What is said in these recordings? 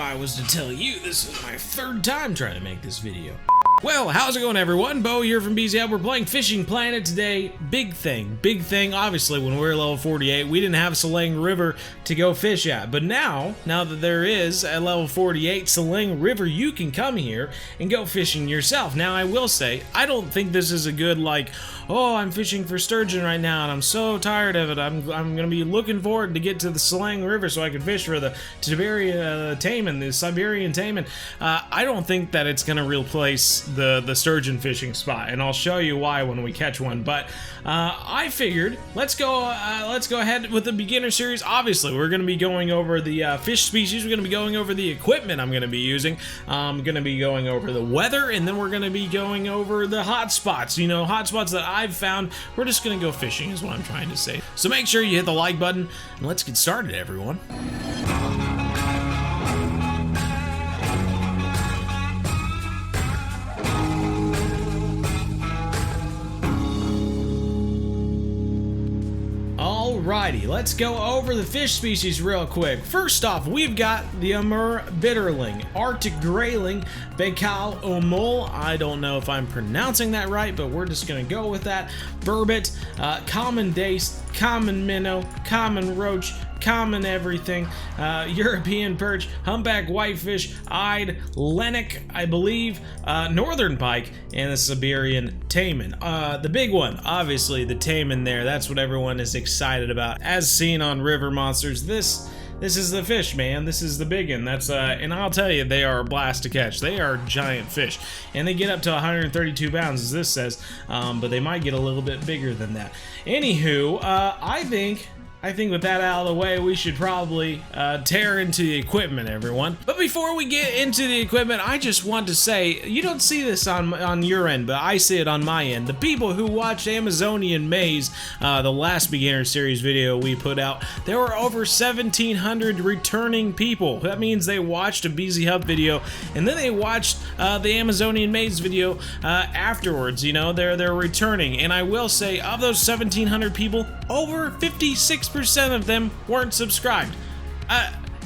I was to tell you, this is my third time trying to make this video. Well, how's it going, everyone? Bo here from BZ Hub. We're playing Fishing Planet today. Big thing. Obviously, when we were level 48, we didn't have Selenge River to go fish at. But now that there is at level 48 Selenge River, you can come here and go fishing yourself. Now, I will say, I don't think this is a good, oh, I'm fishing for sturgeon right now, and I'm so tired of it. I'm gonna be looking forward to get to the Selenge River so I can fish for the Taimen, the Siberian Taimen. I don't think that it's gonna replace the sturgeon fishing spot, and I'll show you why when we catch one. But I figured let's go ahead with the beginner series. Obviously, we're going to be going over the fish species. We're going to be going over the equipment I'm going to be using. I'm going to be going over the weather, and then we're going to be going over the hotspots. You know, hotspots that I've found. We're just going to go fishing is what I'm trying to say. So make sure you hit the like button, and let's get started, everyone. Alrighty, let's go over the fish species real quick. First off, we've got the Amur bitterling, Arctic Grayling, Baikal Omul. I don't know if I'm pronouncing that right, but we're just gonna go with that. Burbot, common dace, common minnow, common roach, common everything, European perch, humpback whitefish, eyed, lennox, I believe, northern pike, and the Siberian Taimen. The big one, obviously, the Taimen there. That's what everyone is excited about. As seen on River Monsters, this is the fish, man. This is the big one. That's and I'll tell you, they are a blast to catch. They are giant fish, and they get up to 132 pounds, as this says, but they might get a little bit bigger than that. Anywho, I think with that out of the way, we should probably tear into the equipment, everyone. But before we get into the equipment, I just want to say, you don't see this on your end, but I see it on my end. The people who watched Amazonian Maze, the last beginner series video we put out, there were over 1,700 returning people. That means they watched a BZ Hub video, and then they watched the Amazonian Maze video afterwards. You know, they're returning. And I will say, of those 1,700 people, over 56% of them weren't subscribed.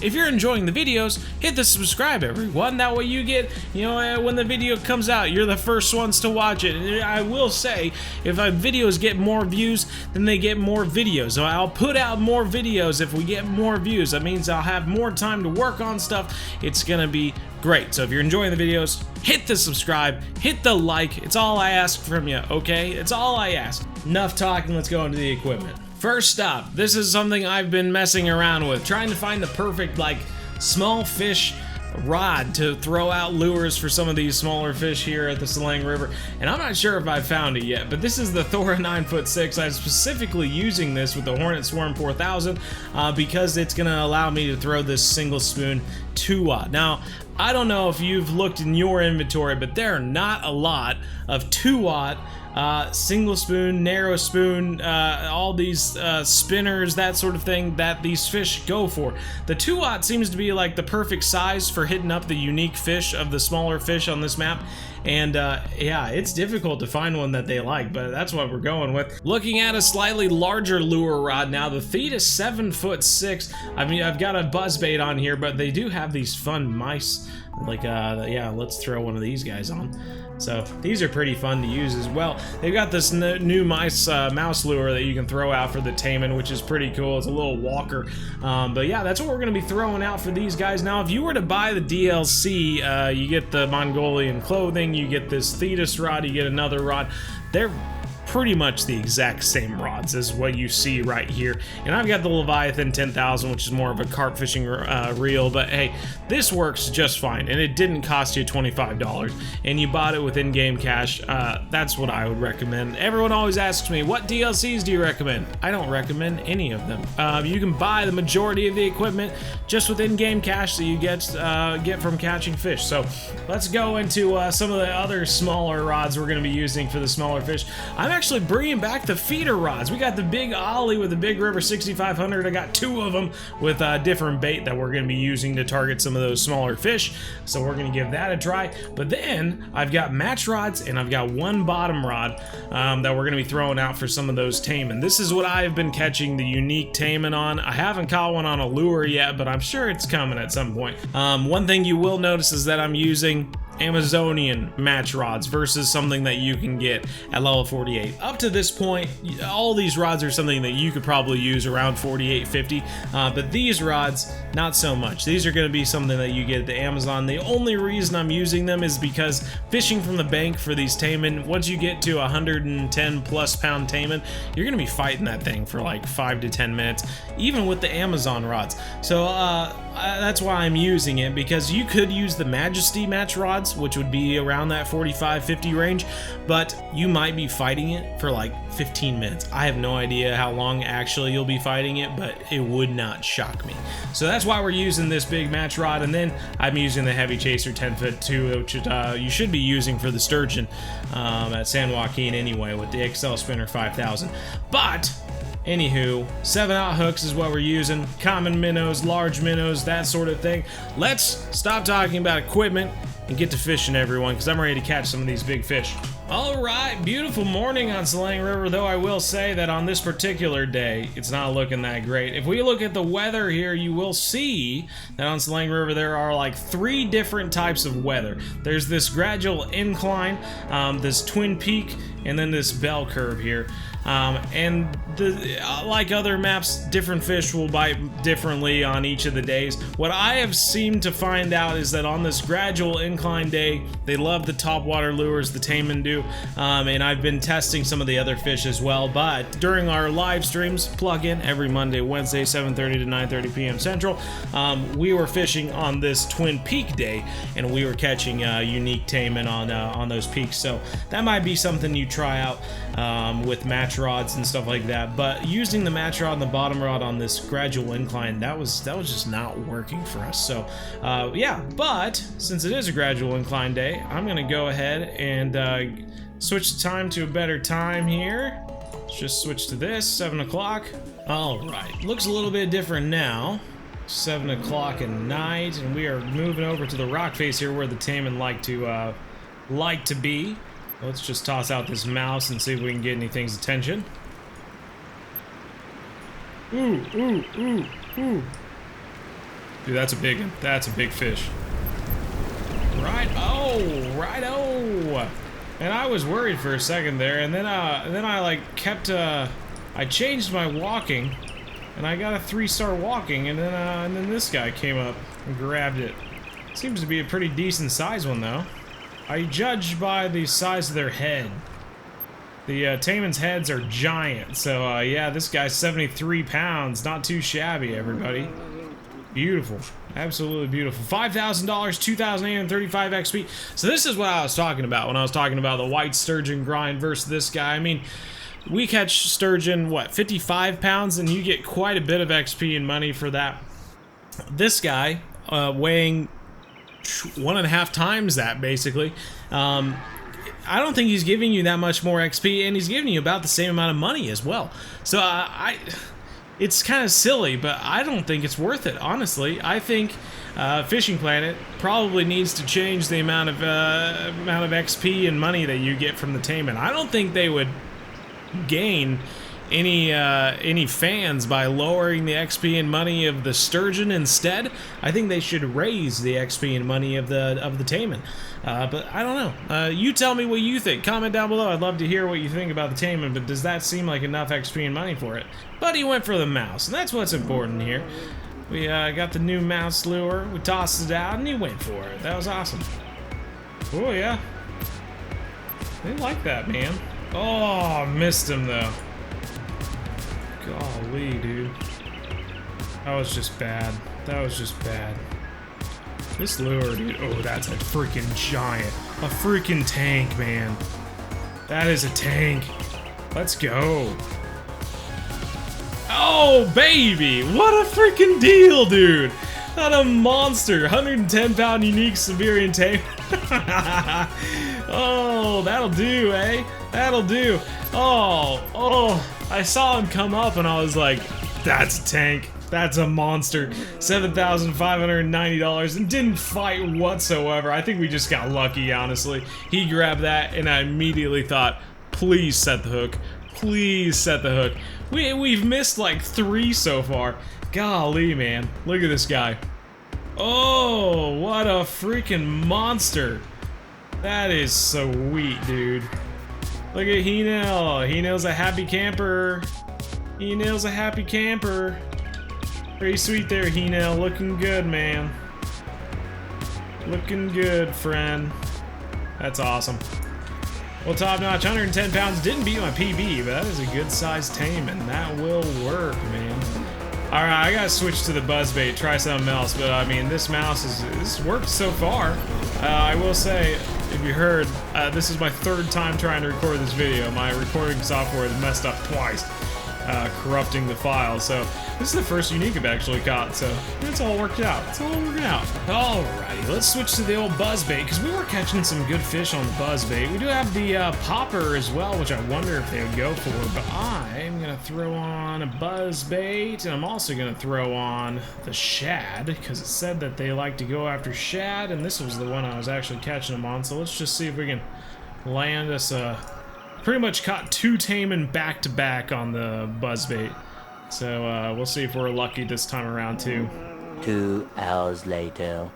If you're enjoying the videos, hit the subscribe, everyone. That way you get, you know, when the video comes out, you're the first ones to watch it. And I will say, if videos get more views, then they get more videos. So I'll put out more videos if we get more views. That means I'll have more time to work on stuff. It's gonna be great. So if you're enjoying the videos, hit the subscribe, hit the like. It's all I ask from you, okay? It's all I ask. Enough talking, let's go into the equipment. First up, this is something I've been messing around with, trying to find the perfect, small fish rod to throw out lures for some of these smaller fish here at the Selenge River, and I'm not sure if I've found it yet, but this is the Thora 9'6". I'm specifically using this with the Hornet Swarm 4000 because it's going to allow me to throw this single spoon 2-aught. Now, I don't know if you've looked in your inventory, but there are not a lot of 2-aught single spoon, narrow spoon, all these spinners, that sort of thing that these fish go for. The 2-aught seems to be like the perfect size for hitting up the unique fish of the smaller fish on this map. And yeah, it's difficult to find one that they like, but that's what we're going with. Looking at a slightly larger lure rod now, the Theta 7'6". I mean, I've got a buzzbait on here, but they do have these fun mice. Yeah, let's throw one of these guys on. So these are pretty fun to use as well. They've got this new mouse lure that you can throw out for the Taimen, which is pretty cool. It's a little walker. But yeah, that's what we're going to be throwing out for these guys. Now, if you were to buy the DLC, you get the Mongolian clothing, you get this Thetis rod, you get another rod. They're pretty much the exact same rods as what you see right here. And I've got the Leviathan 10,000, which is more of a carp fishing reel, but hey, this works just fine, and it didn't cost you $25, and you bought it with in-game cash. That's what I would recommend. Everyone always asks me, what DLCs do you recommend? I don't recommend any of them. You can buy the majority of the equipment just with in-game cash that you get from catching fish. So let's go into some of the other smaller rods we're going to be using for the smaller fish. I'm actually actually bringing back the feeder rods. We got the big ollie with the Big River 6500. I got 2 of them with different bait that we're going to be using to target some of those smaller fish. So we're going to give that a try. But then I've got match rods and I've got 1 bottom rod that we're going to be throwing out for some of those Taimen. This is what I've been catching the unique Taimen on. I haven't caught one on a lure yet, but I'm sure it's coming at some point. One thing you will notice is that I'm using Amazonian match rods versus something that you can get at level 48. Up to this point, all these rods are something that you could probably use around 48, 50, but these rods, not so much. These are going to be something that you get at the Amazon. The only reason I'm using them is because fishing from the bank for these Taimen, once you get to 110 plus pound Taimen, you're going to be fighting that thing for like 5 to 10 minutes, even with the Amazon rods. So that's why I'm using it, because you could use the Majesty match rods, which would be around that 45-50 range, but you might be fighting it for like 15 minutes. I have no idea how long actually you'll be fighting it, but it would not shock me. So that's why we're using this big match rod, and then I'm using the Heavy Chaser 10-foot 2, which you should be using for the sturgeon at San Joaquin anyway, with the XL Spinner 5000. But anywho, 7/0 hooks is what we're using. Common minnows, large minnows, that sort of thing. Let's stop talking about equipment and get to fishing, everyone, because I'm ready to catch some of these big fish. All right, beautiful morning on Selenge River, though I will say that on this particular day, it's not looking that great. If we look at the weather here, you will see that on Selenge River there are like 3 different types of weather. There's this gradual incline, this twin peak, and then this bell curve here. And like other maps, different fish will bite differently on each of the days. What I have seemed to find out is that on this gradual incline day, they love the topwater lures, the Taimen do, and I've been testing some of the other fish as well. But during our live streams, plug in every Monday, Wednesday, 7:30 to 9:30 p.m. Central, we were fishing on this Twin Peak day, and we were catching unique Taimen on those peaks. So that might be something you try out with match rods and stuff like that. But using the match rod and the bottom rod on this gradual incline, that was just not working for us. So yeah, but since it is a gradual incline day, I'm gonna go ahead and switch the time to a better time here. Let's just switch to this, 7 o'clock. All right, looks a little bit different now. 7 o'clock at night, and we are moving over to the rock face here where the Taimen like to be. Let's just toss out this mouse and see if we can get anything's attention. Ooh, ooh, ooh, ooh. Dude, that's a big one. That's a big fish. Righto. And I was worried for a second there, and then I like kept I changed my walking, and I got a 3-star walking, and then this guy came up and grabbed it. Seems to be a pretty decent size one though. I judge by the size of their head. The Taimen's heads are giant, so yeah, this guy's 73 pounds. Not too shabby, everybody. Beautiful. Absolutely beautiful. $5,000, 2,835 XP. So this is what I was talking about when I was talking about the white sturgeon grind versus this guy. I mean, we catch sturgeon, what, 55 pounds, and you get quite a bit of XP and money for that. This guy, weighing 1.5 times that, basically. I don't think he's giving you that much more XP, and he's giving you about the same amount of money as well. So it's kind of silly, but I don't think it's worth it, honestly. I think Fishing Planet probably needs to change the amount of XP and money that you get from the Taimen. I don't think they would gain any fans by lowering the XP and money of the sturgeon instead. I think they should raise the XP and money of the Taimen. But I don't know. You tell me what you think. Comment down below. I'd love to hear what you think about the Taimen, but does that seem like enough XP and money for it? But he went for the mouse, and that's what's important here. We got the new mouse lure. We tossed it out, and he went for it. That was awesome. Oh yeah. They like that, man. Oh, missed him though. Golly, dude. That was just bad. That was just bad. This lure, dude. Oh, that's a freaking giant. A freaking tank, man. That is a tank. Let's go. Oh, baby. What a freaking deal, dude. What a monster. 110-pound unique Siberian Taimen. Oh, that'll do, eh? That'll do. Oh, I saw him come up and I was like, that's a tank. That's a monster. $7,590 and didn't fight whatsoever. I think we just got lucky, honestly. He grabbed that and I immediately thought, please set the hook. Please set the hook. We've missed like 3 so far. Golly, man. Look at this guy. Oh, what a freaking monster. That is sweet, dude. Look at He-Nail. He-Nail's a happy camper. He-Nail's a happy camper. Pretty sweet there, He-Nail. Looking good, man. Looking good, friend. That's awesome. Well, top notch, 110 pounds. Didn't beat my PB, but that is a good size Taimen. That will work, man. Alright, I gotta switch to the buzzbait, try something else, but I mean, this mouse this worked so far. I will say, if you heard, this is my 3rd time trying to record this video. My recording software is messed up twice, corrupting the file, so this is the first unique I've actually caught, so it's all worked out. It's all working out. Alrighty, let's switch to the old buzzbait, because we were catching some good fish on the buzzbait. We do have the popper as well, which I wonder if they would go for, but I'm going to throw on a buzzbait, and I'm also going to throw on the shad, because it said that they like to go after shad, and this was the one I was actually catching them on, so let's just see if we can land us pretty much caught 2 Taimen back-to-back on the buzzbait. So, we'll see if we're lucky this time around, too. 2 hours later.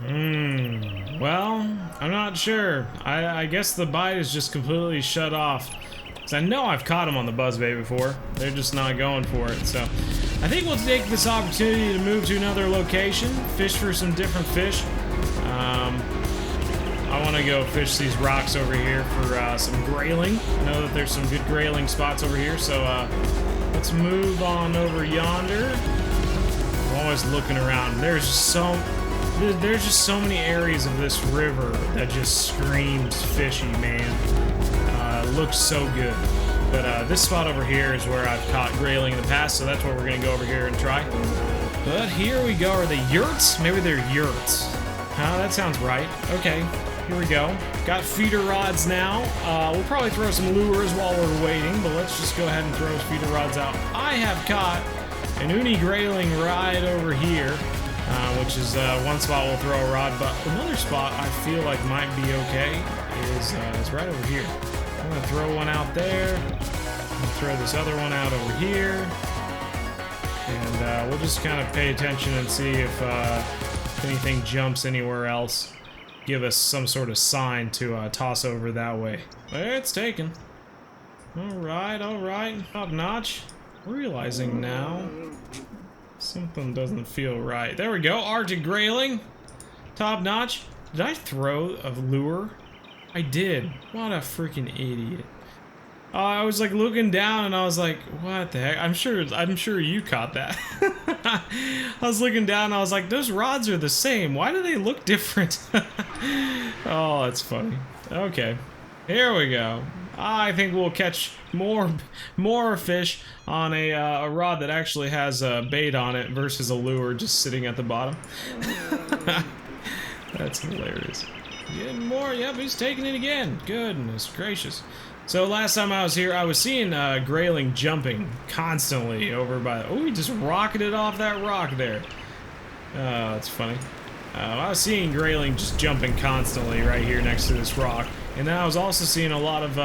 Well, I'm not sure. I guess the bite is just completely shut off. Because I know I've caught them on the buzzbait before. They're just not going for it, so... I think we'll take this opportunity to move to another location, fish for some different fish. I want to go fish these rocks over here for some grayling. I know that there's some good grayling spots over here, so let's move on over yonder. I'm always looking around. There's just so many areas of this river that just screams fishy, man. It looks so good. But this spot over here is where I've caught grayling in the past, so that's what we're going to go over here and try. But here we go. Are they yurts? Maybe they're yurts. That sounds right. Okay. Here we go. Got feeder rods now. We'll probably throw some lures while we're waiting, but let's just go ahead and throw those feeder rods out. I have caught an uni grayling right over here, which is one spot we'll throw a rod, but another spot I feel like might be okay is right over here. I'm gonna throw one out there. I'm gonna throw this other one out over here, and we'll just kind of pay attention and see if anything jumps anywhere else. Give us some sort of sign to toss over that way. It's taken. Alright, top notch. Realizing now something doesn't feel right. There we go, Arctic grayling. Top notch. Did I throw a lure? I did. What a freaking idiot. I was like looking down and I was like, what the heck? I'm sure you caught that. I was looking down and I was like, those rods are the same. Why do they look different? Oh, that's funny. Okay. Here we go. I think we'll catch more fish on a rod that actually has a bait on it versus a lure just sitting at the bottom. That's hilarious. Getting more. Yep, he's taking it again. Goodness gracious. So last time I was here, I was seeing grayling jumping constantly over by... Oh, he just rocketed off that rock there. Oh, that's funny. I was seeing grayling just jumping constantly right here next to this rock. And then I was also seeing a lot of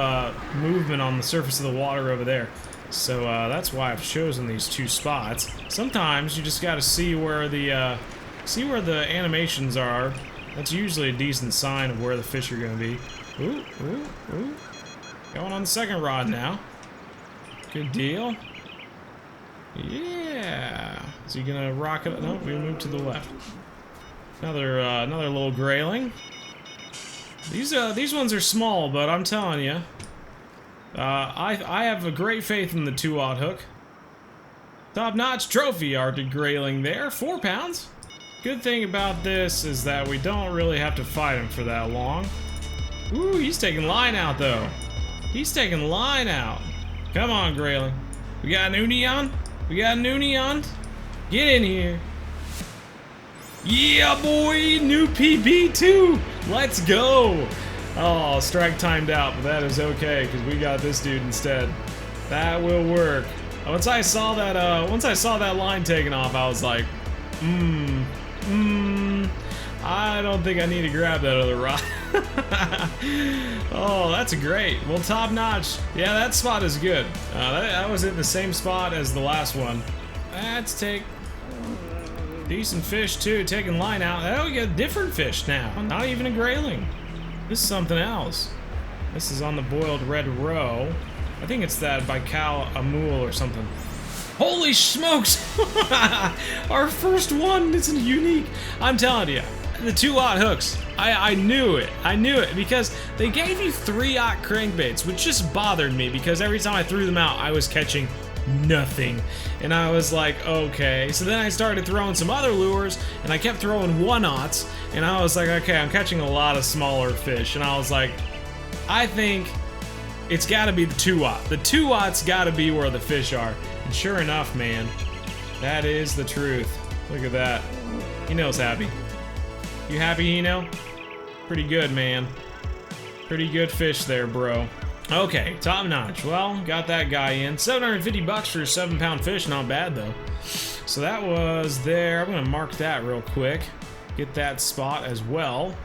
movement on the surface of the water over there. So that's why I've chosen these 2 spots. Sometimes you just gotta see where the animations are. That's usually a decent sign of where the fish are gonna be. Ooh, ooh, ooh. Going on the second rod now. Good deal. Yeah. Is he gonna rock it? No, we move to the left. Another little grayling. These ones are small, but I'm telling you, I have a great faith in the 2-aught hook. Top-notch trophy Arctic grayling there, 4 pounds. Good thing about this is that we don't really have to fight him for that long. Ooh, he's taking line out though. He's taking line out. Come on, grayling. We got an uni on? We got an uni on? Get in here. Yeah, boy, new PB too. Let's go. Oh, strike timed out, but that is okay because we got this dude instead. That will work. Once I saw that line taken off, I was like, I don't think I need to grab that other rod. Oh, that's great. Well, top notch. Yeah, that spot is good. That was in the same spot as the last one. Let's take decent fish too. Taking line out. Oh, we get different fish now. Not even a grayling. This is something else. This is on the boiled red roe. I think it's that Baikal Amul or something. Holy smokes! Our first one is unique. I'm telling you, the 2-aught hooks. I knew it. I knew it because they gave you 3-aught crankbaits, which just bothered me because every time I threw them out, I was catching nothing. And I was like, okay. So then I started throwing some other lures, and I kept throwing 1-aughts, and I was like, okay, I'm catching a lot of smaller fish. And I was like, I think it's got to be the 2-aught. The 2-aught's got to be where the fish are. And sure enough, man, that is the truth. Look at that. Hino's happy. You happy, Hino? Pretty good, man. Pretty good fish there, bro. Okay, top notch. Well, got that guy in. 750 bucks for a 7-pound fish. Not bad, though. So that was there. I'm going to mark that real quick. Get that spot as well.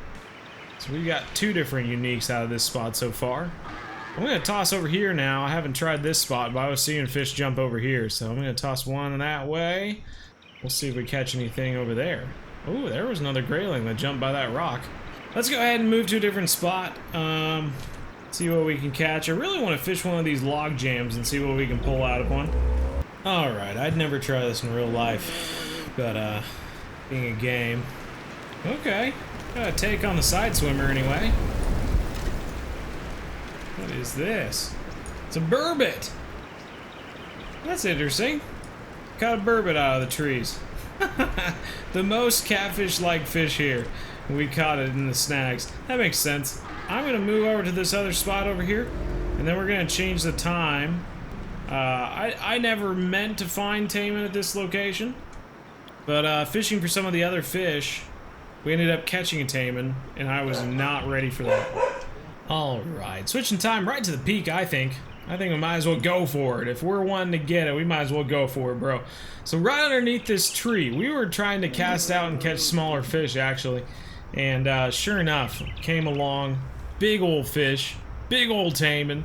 So we got 2 different uniques out of this spot so far. I'm going to toss over here now. I haven't tried this spot, but I was seeing fish jump over here. So I'm going to toss one that way. We'll see if we catch anything over there. Oh, there was another grayling that jumped by that rock. Let's go ahead and move to a different spot. See what we can catch. I really want to fish one of these log jams and see what we can pull out of one. Alright, I'd never try this in real life, but being a game. Okay, got a take on the side swimmer anyway. What is this? It's a burbot! That's interesting. Caught a burbot out of the trees. The most catfish-like fish here. We caught it in the snags. That makes sense. I'm gonna move over to this other spot over here, and then we're gonna change the time. I never meant to find Taimen at this location, but fishing for some of the other fish, we ended up catching a Taimen, and I was not ready for that. Alright, switching time right to the peak, I think. I think we might as well go for it. If we're wanting to get it, we might as well go for it, bro. So right underneath this tree, we were trying to cast out and catch smaller fish, actually. And sure enough, came along, big old fish, big old Taimen,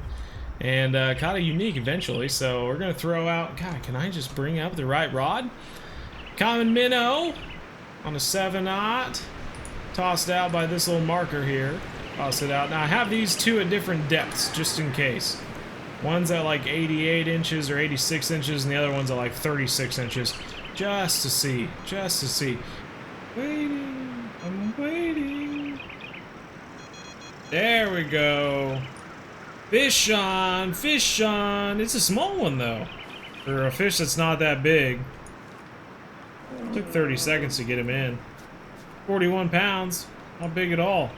and caught a unique eventually. So we're gonna throw out, God, can I just bring up the right rod? Common minnow on a 7-aught, tossed out by this little marker here. Toss it out. Now I have these 2 at different depths, just in case. One's at like 88 inches or 86 inches, and the other one's at like 36 inches. Just to see. Just to see. Waiting. I'm waiting. There we go. Fish on. Fish on. It's a small one, though. For a fish that's not that big. Took 30 seconds to get him in. 41 pounds. Not big at all.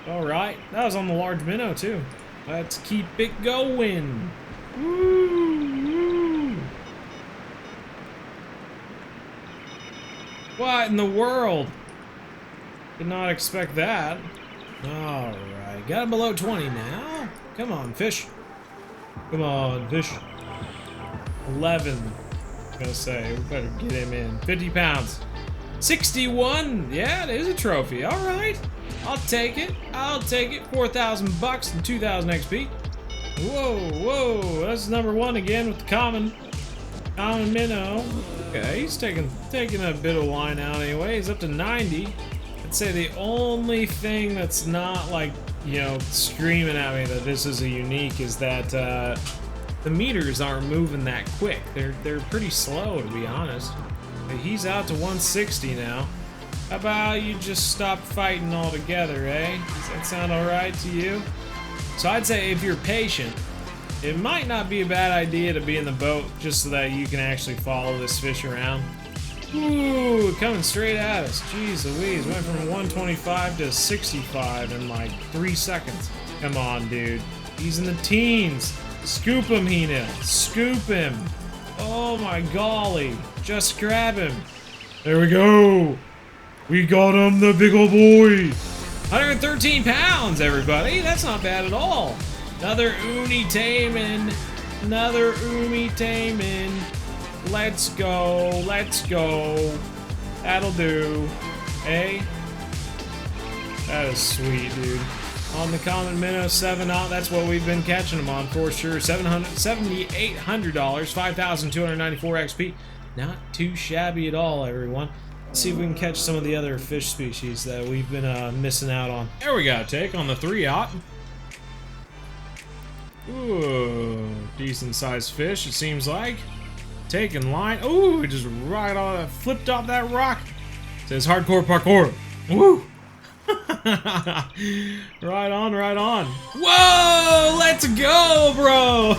Alright. That was on the large minnow, too. Let's keep it going. Woo, woo. What in the world? Did not expect that. Alright, got him below 20 now. Come on, fish. Come on, fish. 11. I'm gonna say, we better get him in. 50 pounds. 61. Yeah, it is a trophy. Alright. I'll take it. I'll take it. 4,000 bucks and 2,000 XP. Whoa, whoa. That's number 1 again with the common minnow. Okay, he's taking a bit of line out anyway. He's up to 90. I'd say the only thing that's not like, you know, screaming at me that this is a unique is that the meters aren't moving that quick. They're pretty slow, to be honest. But he's out to 160 now. How about you just stop fighting altogether, eh? Does that sound alright to you? So I'd say if you're patient, it might not be a bad idea to be in the boat just so that you can actually follow this fish around. Ooh, coming straight at us. Jeez Louise, went from 125 to 65 in like 3 seconds. Come on, dude. He's in the teens. Scoop him, Hina. Scoop him. Oh my golly. Just grab him. There we go. We got him, the big old boy. 113 pounds, everybody. That's not bad at all. Another uni Taimen. Another uni Taimen. Let's go. Let's go. That'll do. Hey. That is sweet, dude. On the common minnow, 7-0. That's what we've been catching them on for sure. $7,800, 5,294 XP. Not too shabby at all, everyone. Let's see if we can catch some of the other fish species that we've been missing out on. There we go. Take on the 3-aught. Ooh, decent sized fish, it seems like. Taking line. Ooh, just right on, flipped off that rock. It says hardcore parkour. Woo! Right on, right on. Whoa! Let's go, bro!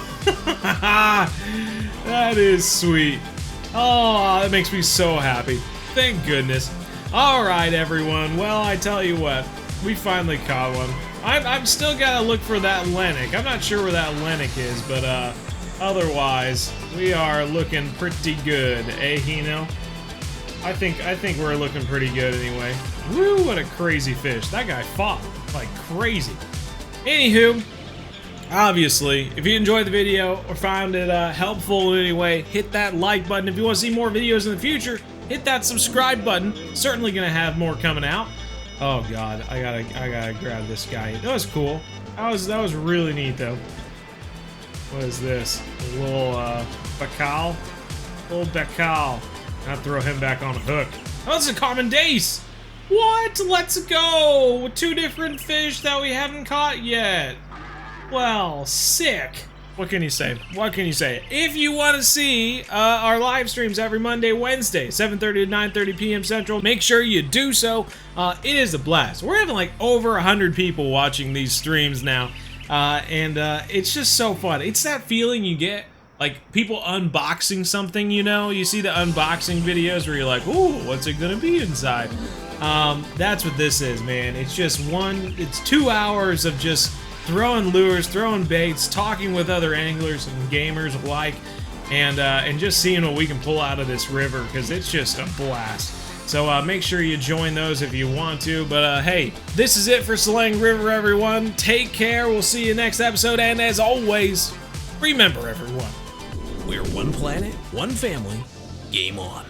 That is sweet. Oh, that makes me so happy. Thank goodness. Alright, everyone. Well, I tell you what. We finally caught one. I'm still gotta look for that Lennox. I'm not sure where that Lennox is, but otherwise, we are looking pretty good, eh, Hino? I think we're looking pretty good anyway. Woo, what a crazy fish. That guy fought like crazy. Anywho, obviously, if you enjoyed the video or found it helpful in any way, hit that like button. If you want to see more videos in the future, hit that subscribe button. Certainly gonna have more coming out. Oh god, I gotta grab this guy. That was cool. That was really neat though. What is this? A little bacal? Little bacal. I'll throw him back on a hook. Oh, this is a common dace! What? Let's go! 2 different fish that we haven't caught yet. Well, sick. What can you say? What can you say? If you want to see our live streams every Monday, Wednesday, 7:30 to 9:30 p.m. Central, make sure you do so. It is a blast. We're having like over 100 people watching these streams now, and it's just so fun. It's that feeling you get, like people unboxing something, you know? You see the unboxing videos where you're like, ooh, what's it gonna be inside? That's what this is, man. It's just it's 2 hours of just throwing lures, throwing baits, talking with other anglers and gamers alike, and just seeing what we can pull out of this river, because it's just a blast. So make sure you join those if you want to. But hey, this is it for Selenge River, everyone. Take care. We'll see you next episode. And as always, remember, everyone, we're one planet, one family. Game on.